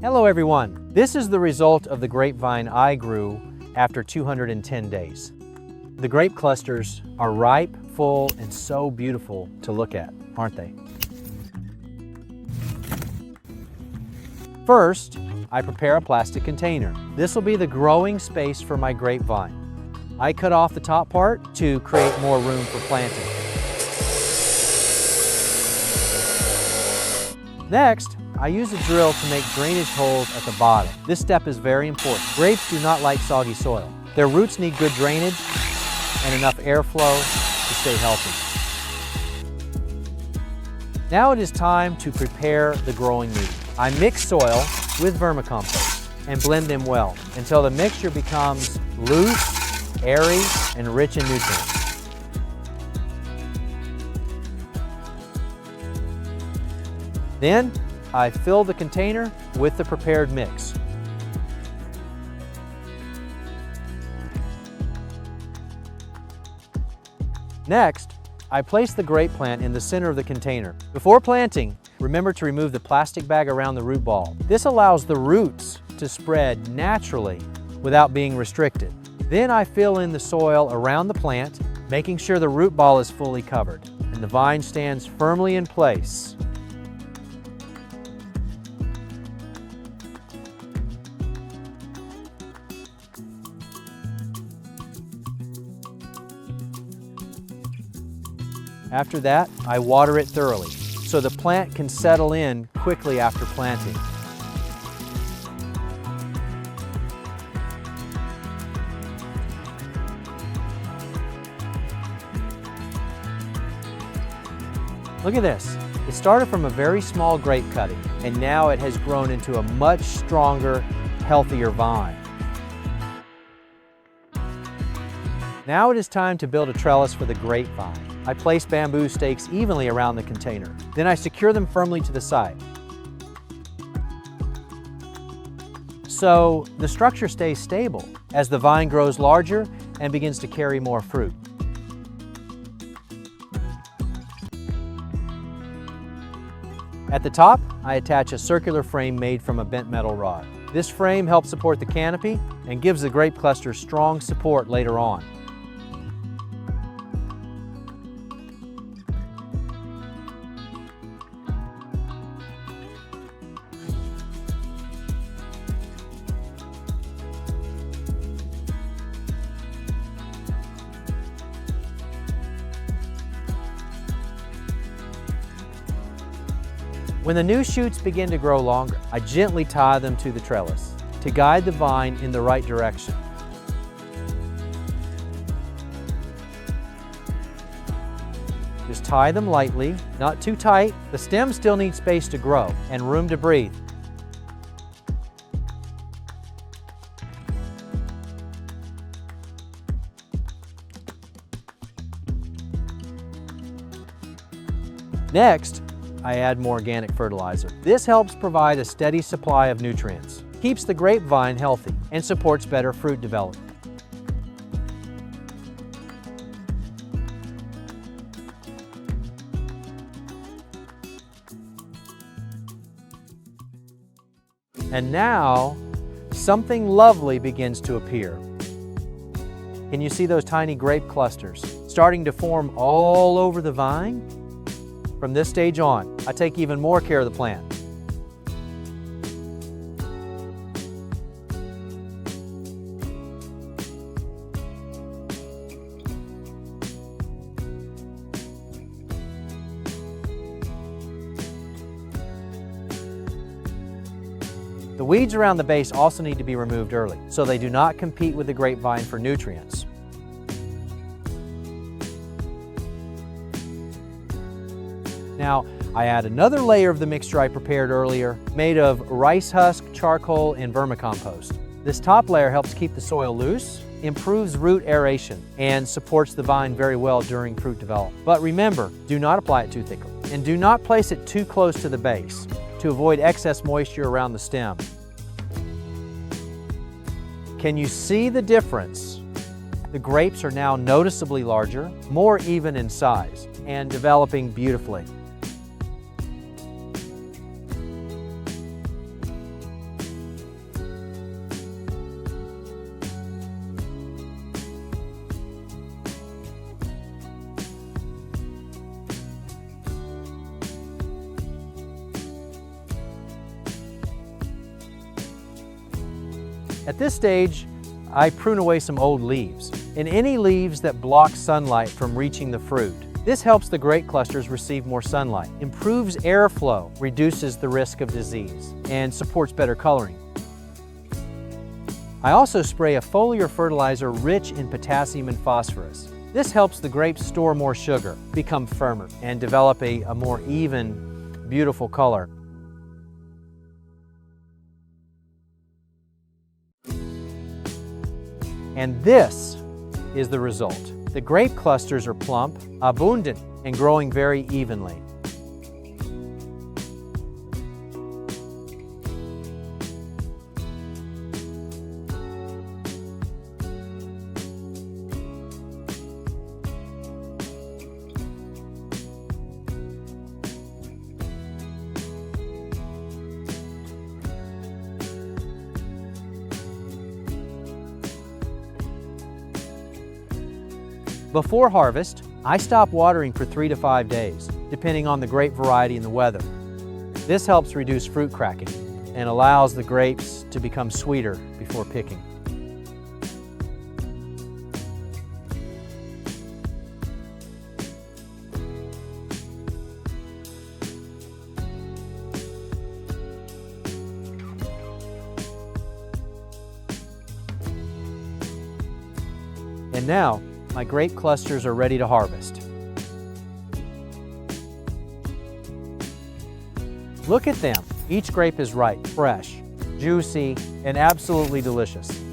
Hello everyone. This is the result of the grapevine I grew after 210 days. The grape clusters are ripe, full, and so beautiful to look at, aren't they? First, I prepare a plastic container. This will be the growing space for my grapevine. I cut off the top part to create more room for planting. Next, I use a drill to make drainage holes at the bottom. This step is very important. Grapes do not like soggy soil. Their roots need good drainage and enough airflow to stay healthy. Now it is time to prepare the growing medium. I mix soil with vermicompost and blend them well until the mixture becomes loose, airy, and rich in nutrients. Then, I fill the container with the prepared mix. Next, I place the grape plant in the center of the container. Before planting, remember to remove the plastic bag around the root ball. This allows the roots to spread naturally without being restricted. Then I fill in the soil around the plant, making sure the root ball is fully covered and the vine stands firmly in place. After that, I water it thoroughly so the plant can settle in quickly after planting. Look at this. It started from a very small grape cutting, and now it has grown into a much stronger, healthier vine. Now it is time to build a trellis for the grapevine. I place bamboo stakes evenly around the container. Then I secure them firmly to the side. So the structure stays stable as the vine grows larger and begins to carry more fruit. At the top, I attach a circular frame made from a bent metal rod. This frame helps support the canopy and gives the grape cluster strong support later on. When the new shoots begin to grow longer, I gently tie them to the trellis to guide the vine in the right direction. Just tie them lightly, not too tight. The stems still need space to grow and room to breathe. Next, I add more organic fertilizer. This helps provide a steady supply of nutrients, keeps the grapevine healthy, and supports better fruit development. And now, something lovely begins to appear. Can you see those tiny grape clusters starting to form all over the vine? From this stage on, I take even more care of the plant. The weeds around the base also need to be removed early, so they do not compete with the grapevine for nutrients. Now, I add another layer of the mixture I prepared earlier, made of rice husk, charcoal, and vermicompost. This top layer helps keep the soil loose, improves root aeration, and supports the vine very well during fruit development. But remember, do not apply it too thickly, and do not place it too close to the base to avoid excess moisture around the stem. Can you see the difference? The grapes are now noticeably larger, more even in size, and developing beautifully. At this stage, I prune away some old leaves and any leaves that block sunlight from reaching the fruit. This helps the grape clusters receive more sunlight, improves airflow, reduces the risk of disease, and supports better coloring. I also spray a foliar fertilizer rich in potassium and phosphorus. This helps the grapes store more sugar, become firmer, and develop a more even, beautiful color. And this is the result. The grape clusters are plump, abundant, and growing very evenly. Before harvest, I stop watering for 3 to 5 days, depending on the grape variety and the weather. This helps reduce fruit cracking and allows the grapes to become sweeter before picking. And now, my grape clusters are ready to harvest. Look at them. Each grape is ripe, fresh, juicy, and absolutely delicious.